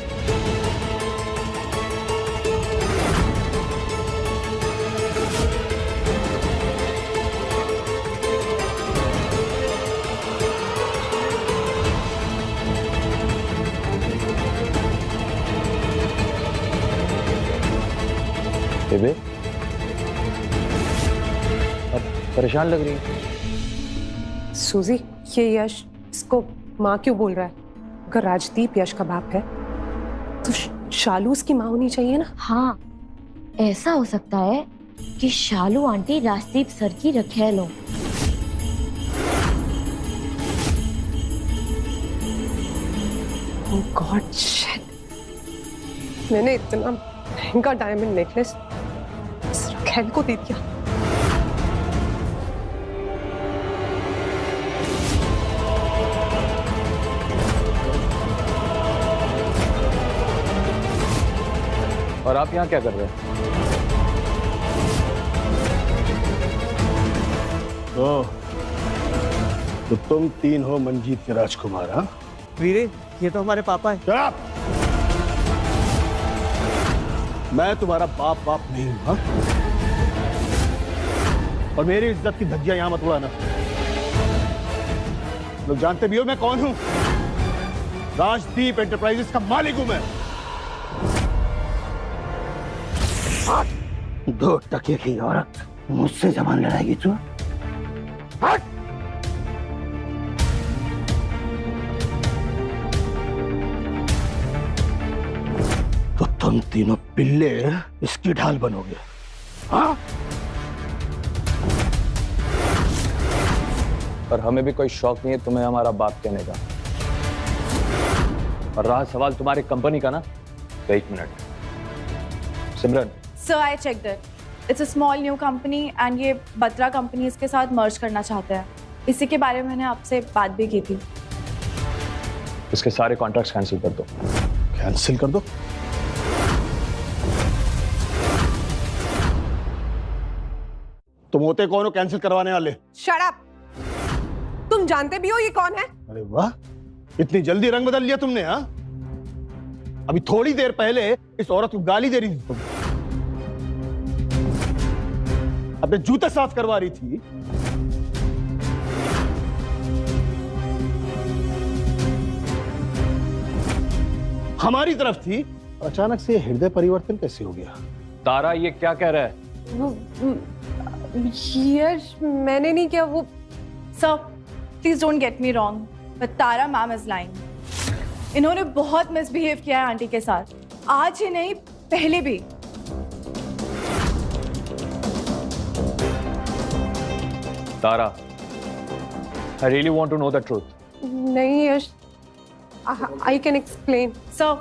बेबे, अब परेशान लग रही है। सूजी, ये यश इसको माँ क्यों बोल रहा है? अगर राजदीप यश का बाप है तो शालू उसकी माँ होनी चाहिए ना। हाँ, ऐसा हो सकता है कि शालू आंटी राजदीप सर की रखेल हो। गॉड शिट, मैंने इतना महंगा डायमंड नेकलेस रखेल को दे दिया। और आप यहाँ क्या कर रहे हैं? तो तुम तीन हो मंजीत के राजकुमार? हाँ वीरे, ये तो हमारे पापा है। चुप! मैं तुम्हारा बाप नहीं हूं, हाँ? और मेरी इज्जत की धज्जियां यहां मत उड़ाना। लोग जानते भी हो मैं कौन हूं। राजदीप एंटरप्राइजेस का मालिक हूं मैं। 2 टके की औरत मुझसे जबान लड़ाएगी तू? हट! तो तुम तीनों पिल्ले इसकी ढाल बनोगे, हाँ? और हमें भी कोई शौक नहीं है तुम्हें हमारा बाप कहने का। और रहा सवाल तुम्हारी कंपनी का ना, तो 1 minute. Simran, sir I checked it, it's a small new company and ये बत्रा कंपनीज के साथ मर्ज करना चाहते हैं। इसी के बारे में मैंने आपसे बात भी की थी। इसके सारे कॉन्ट्रैक्ट्स कैंसिल कर दो। कैंसिल कर दो? तुम होते कौन हो कैंसिल करवाने वाले? Shut up! तुम जानते भी हो ये कौन है? अरे वाह, इतनी जल्दी रंग बदल लिया तुमने, हाँ? अभी थोड़ी देर पहले इस औरत को गाली दे रही थी तुम, अपने जूते साफ करवा रही थी। हमारी तरफ थी, अचानक से हृदय परिवर्तन कैसे हो गया? तारा, ये क्या कह रहा है? यश, मैंने नहीं किया वो। Sir please don't get me wrong, but Tara ma'am is lying. इन्होंने बहुत मिसबिहेव किया है आंटी के साथ, आज ही नहीं पहले भी। तारा, I really want to know the truth. नहीं यश, I can explain. सर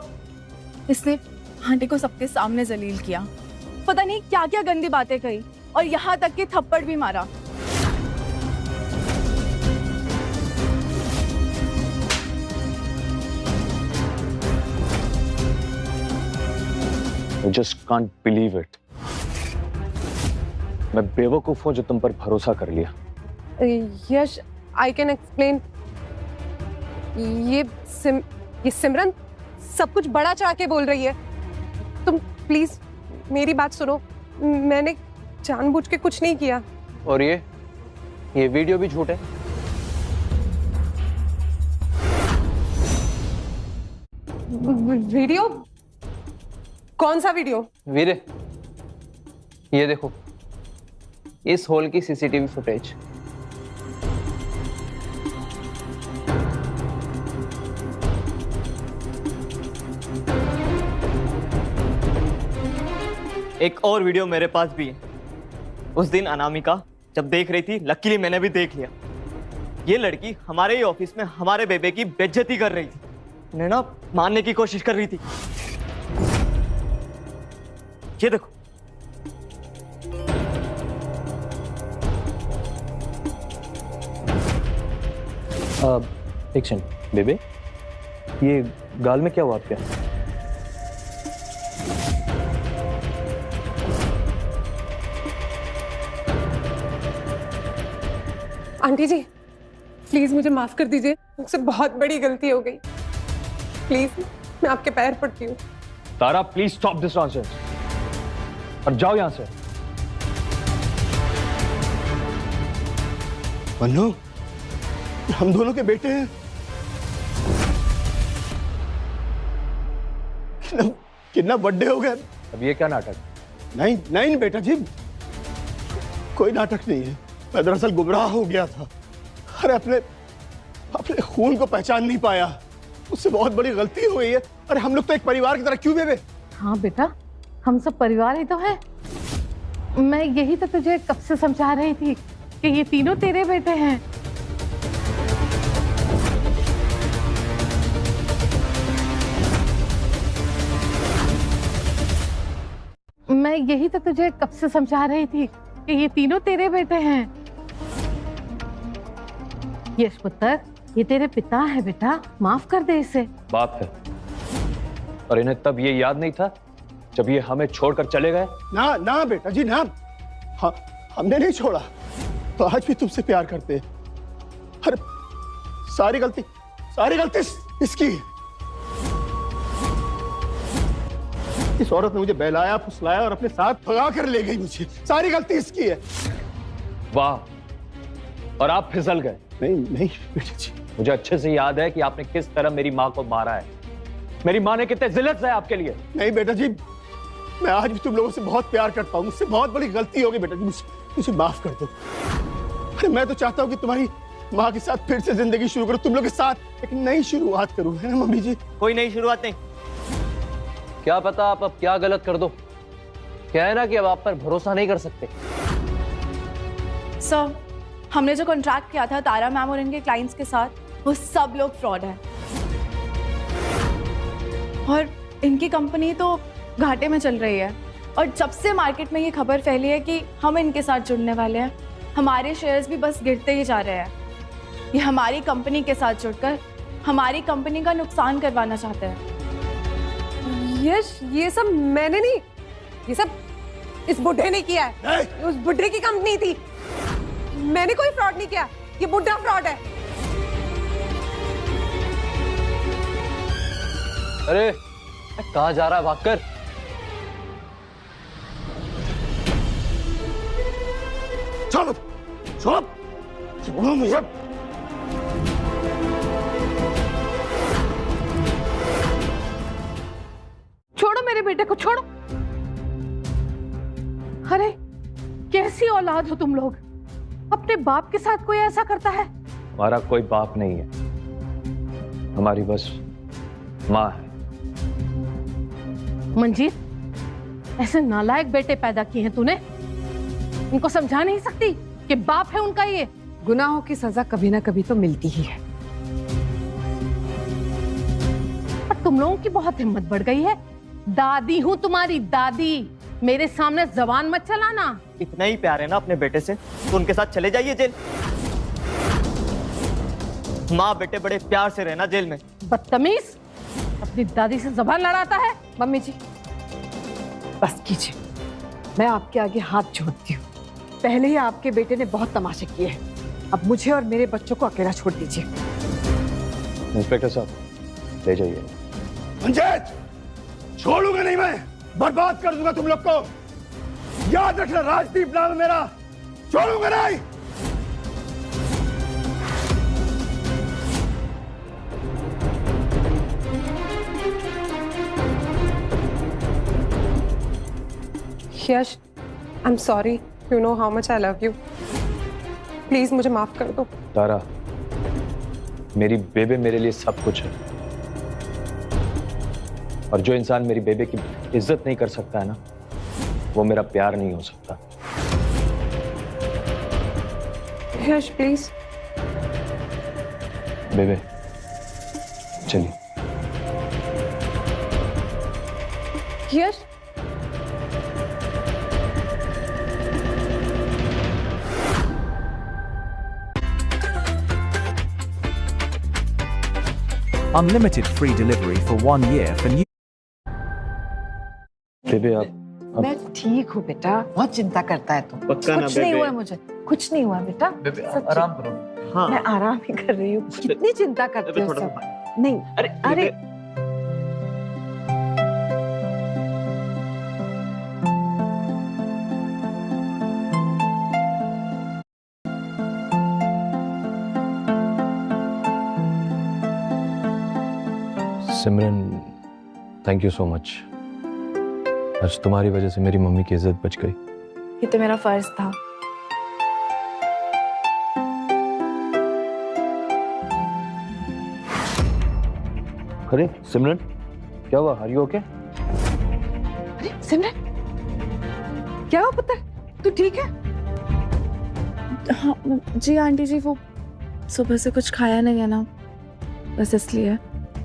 इसने आंटी को सबके सामने जलील किया, पता नहीं क्या क्या गंदी बातें कही और यहाँ तक कि थप्पड़ भी मारा। I just can't believe it. मैं बेवकूफ हूं जो तुम पर भरोसा कर लिया। यश, I can explain. ये सिमरन सब कुछ बड़ा चढ़ा के बोल रही है। तुम प्लीज मेरी बात सुनो, मैंने जानबूझ के कुछ नहीं किया। और ये वीडियो भी झूठ है। वीडियो? कौन सा वीडियो? वीरे, ये देखो, इस हॉल की सीसीटीवी फुटेज। एक और वीडियो मेरे पास भी है। उस दिन अनामिका जब देख रही थी, लकीली मैंने भी देख लिया। ये लड़की हमारे ही ऑफिस में हमारे बेबे की बेइज्जती कर रही थी, उन्हें ना मारने की कोशिश कर रही थी। ये देखो। एक सेकंड बेबे, ये गाल में क्या हुआ आपके? आंटी जी प्लीज मुझे माफ कर दीजिए, मुझसे बहुत बड़ी गलती हो गई। प्लीज मैं आपके पैर पड़ती हूँ। तारा, प्लीज स्टॉप दिस नॉनसेंस और जाओ यहां से। मन्नू, हम दोनों के बेटे हैं। कितना बर्थडे हो गया। अब ये क्या नाटक? नहीं नहीं बेटा जी, कोई नाटक नहीं है। मैं दरअसल गुमराह हो गया था। अरे अपने खून को पहचान नहीं पाया, उससे बहुत बड़ी गलती हुई है। अरे हम लोग तो एक परिवार की तरह क्यों बेबे? हाँ बेटा, हम सब परिवार ही तो है। मैं यही तो तुझे कब से समझा रही थी कि ये तीनों तेरे बेटे हैं। मैं यही तो तुझे कब से समझा रही थी कि ये तीनों तेरे बेटे हैं। यश पुत्र, ये तेरे पिता है बेटा, माफ कर दे इसे। बाप है, और इन्हें तब ये याद नहीं था जब ये हमें छोड़कर चले गए। ना ना बेटा जी ना, हाँ, हमने नहीं छोड़ा, तो आज भी तुमसे प्यार करते हैं। अरे सारी गलती इसकी है। इस औरत ने मुझे बहलाया, फुसलाया और अपने साथ भगा कर ले गई मुझे। सारी गलती इसकी है। वाह, और आप फिसल गए। नहीं नहीं बेटा जी, मुझे अच्छे से याद है कि आपने किस तरह मेरी माँ को मारा है। मेरी माँ ने कितने जिल्लत है आपके लिए। नहीं बेटा जी, मैं आज भी तुम लोगों से बहुत प्यार करता हूँ। मुझसे बहुत बड़ी गलती हो गई बेटा जी, मुझे माफ कर दो। अरे मैं तो चाहता हूँ कि तुम्हारी माँ के साथ फिर से जिंदगी शुरू करूँ, तुम लोग के साथ एक नई शुरुआत करूँ, है ना मम्मी जी? कोई नई शुरुआत नहीं। क्या पता आप अब क्या गलत कर दो। क्या है ना कि अब आप पर भरोसा नहीं कर सकते। सर, हमने जो कॉन्ट्रैक्ट किया था तारा मैम और इनके क्लाइंट्स के साथ, वो सब लोग फ्रॉड है और इनकी कंपनी तो घाटे में चल रही है। और जब से मार्केट में ये खबर फैली है कि हम इनके साथ जुड़ने वाले हैं, हमारे शेयर्स भी बस गिरते ही जा रहे हैं। ये हमारी कंपनी के साथ जुड़कर हमारी कंपनी का नुकसान करवाना चाहते हैं। यश, ये सब मैंने नहीं, ये सब इस बुढ़े ने किया है। ये उस बुढ़े की कंपनी थी, मैंने कोई फ्रॉड नहीं किया। ये बुढ़ा फ्रॉड है। अरे कहाँ जा रहा है भागकर? छोड़ो मुझे। छोड़ो मेरे बेटे को, छोड़ो। अरे कैसी औलाद हो तुम लोग, अपने बाप के साथ कोई ऐसा करता है? हमारा कोई बाप नहीं है, हमारी बस माँ है। मंजीत, ऐसे नालायक बेटे पैदा किए हैं तूने, इनको समझा नहीं सकती कि बाप है उनका ये? गुनाहों की सजा कभी ना कभी तो मिलती ही है। पर तुम लोगों की बहुत हिम्मत बढ़ गई है। दादी हूँ तुम्हारी दादी, मेरे सामने जबान मत चलाना। इतना ही प्यार है ना अपने बेटे से तो उनके साथ चले जाइए जेल। माँ बेटे बड़े प्यार से रहना जेल में। बदतमीज, अपनी दादी से जबान लड़ाता है। मम्मी जी बस कीजिए, मैं आपके आगे हाथ जोड़ती हूँ। पहले ही आपके बेटे ने बहुत तमाशे किए हैं, अब मुझे और मेरे बच्चों को अकेला छोड़ दीजिए। इंस्पेक्टर साहब ले जाइए। मंजीत, छोड़ूंगा नहीं मैं, बर्बाद कर दूंगा तुम लोग को। याद रखना, राजदीप नाम है मेरा, छोड़ूंगा नहीं। Yash, I am sorry, you know how much I love you. Please मुझे माफ कर दो। तारा, मेरी बेबे मेरे लिए सब कुछ है, और जो इंसान मेरी बेबे की इज्जत नहीं कर सकता है ना, वो मेरा प्यार नहीं हो सकता। यश प्लीज। बेबे चलिए। यश, Unlimited free delivery for 1 year for new. बेबे आप मैं ठीक हूँ बेटा, बहुत चिंता करता है तू। पक्का ना कुछ नहीं बेबे? हुआ मुझे, कुछ नहीं हुआ बेटा। बेबे सच्ची। आराम करो। हाँ मैं आराम ही कर रही हूँ। कितनी चिंता करते हो थोड़ा सब। सा। नहीं, अरे अरे बेबे, सिमरन थैंक यू सो मच। आज तुम्हारी वजह से मेरी मम्मी की इज्जत बच गई। ये तो मेरा फर्ज था। अरे सिमरन, क्या हुआ? Are you okay? अरे सिमरन, क्या हुआ पुत्र? तू ठीक है? हाँ जी आंटी जी, वो सुबह से कुछ खाया नहीं है ना, बस इसलिए।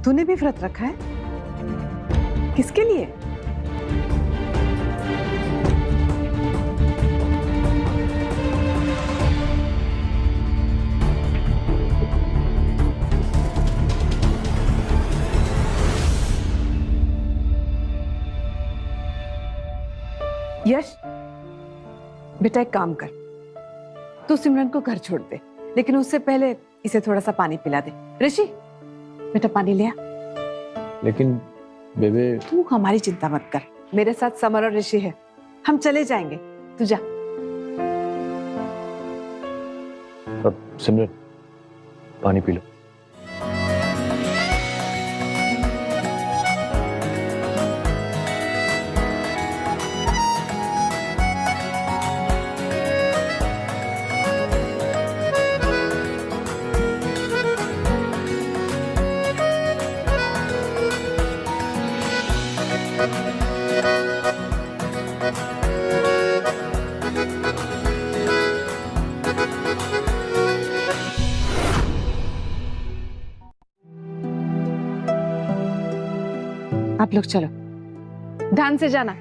तूने भी व्रत रखा है? किसके लिए? यश बेटा, एक काम कर, तू सिमरन को घर छोड़ दे, लेकिन उससे पहले इसे थोड़ा सा पानी पिला दे। ऋषि बेटा, पानी ले आ। लेकिन बेबे, तू हमारी चिंता मत कर, मेरे साथ समर और ऋषि है, हम चले जाएंगे, तू जा। अब सिमरन पानी पी लो। आप लोग चलो, ध्यान से जाना।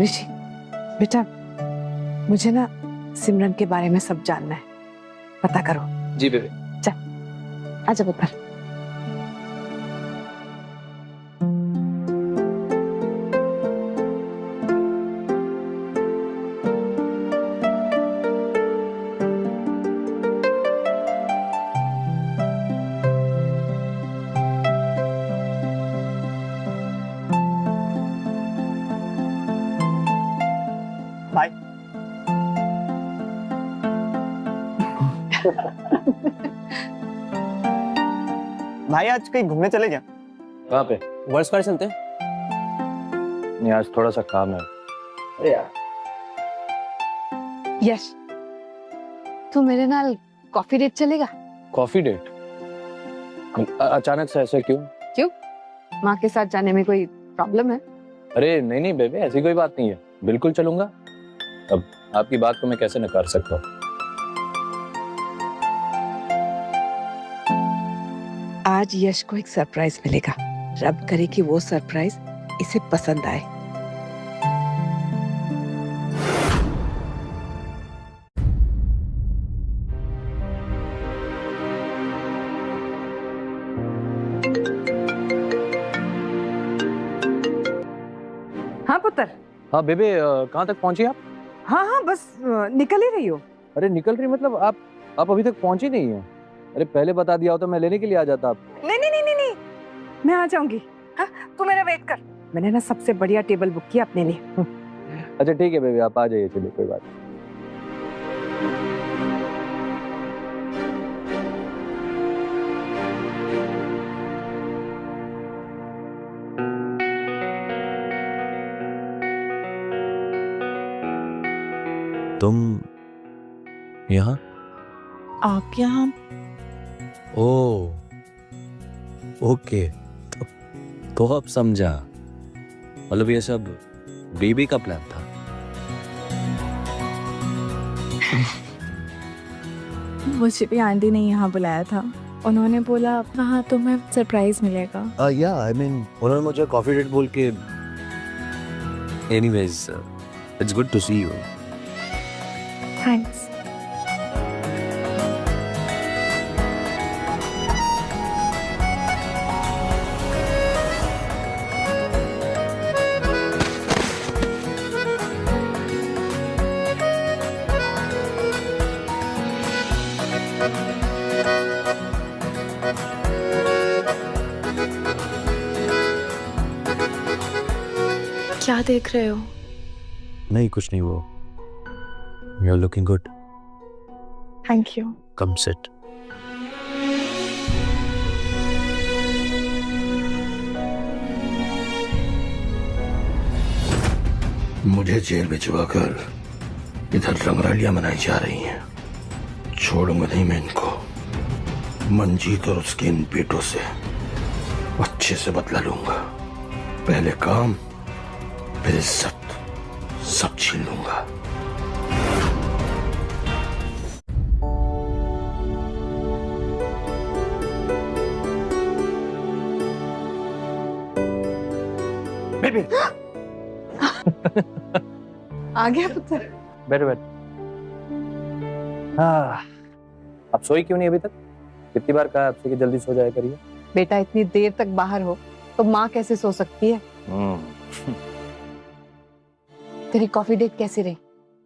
ऋषि बेटा, मुझे ना सिमरन के बारे में सब जानना है, पता करो। जी बेबे। चल आजा पुत्र। बाय। भाई आज कहीं घूमने चले क्या? कहाँ पे? वर्ल्ड स्क्वायर चलते हैं। नहीं, आज थोड़ा सा काम है। अरे यार। यश, तू मेरे नाल कॉफी डेट चलेगा? Coffee date? अचानक से ऐसे क्यों? क्यों? माँ के साथ जाने में कोई प्रॉब्लम है? अरे नहीं नहीं बेबे, ऐसी कोई बात नहीं है, बिल्कुल चलूंगा। अब आपकी बात को मैं कैसे नकार सकता हूँ? आज यश को एक सरप्राइज मिलेगा, रब करे कि वो सरप्राइज इसे पसंद आए। हाँ पुत्र। हाँ बेबे, कहाँ तक पहुंची आप? हाँ बस निकल ही रही हो। अरे निकल रही मतलब आप अभी तक पहुंची नहीं है? अरे पहले बता दिया हो तो मैं लेने के लिए आ जाता। आप नहीं, मैं आ जाऊंगी। हाँ, तू मेरा वेट कर, मैंने ना सबसे बढ़िया टेबल बुक किया अपने लिए। अच्छा ठीक है बेबी, आप आ जाइए, चलिए कोई बात नहीं। तुम यहाँ? आप यहाँ? ओ ओके, तो अब समझा, मतलब ये सब बेबी का प्लान था। मुझे भी आंटी ने यहाँ बुलाया था, उन्होंने बोला हाँ तुम्हें सरप्राइज मिलेगा। या आई मीन उन्होंने मुझे कॉफी डेट बोल के। Anyways it's good to see you. Thanks. क्या देख रहे हो? नहीं कुछ नहीं, वो you are looking good. Thank you. Come sit. मुझे जेल भिजवाकर इधर रंगरलियां मनाई जा रही हैं। छोड़ूंगा नहीं मैं इनको। मंजीत और उसके इन बेटों से अच्छे से बदला लूंगा। पहले काम फिर इज्जत, सब छीन लूंगा। आ गया पुत्र। बैठ बैठ। हाँ, अब सोई क्यों नहीं अभी तक? कितनी बार कहा आपसे कि जल्दी सो जाया करिए। बेटा इतनी देर तक बाहर हो तो माँ कैसे सो सकती है? तेरी कॉफी डेट कैसी रही?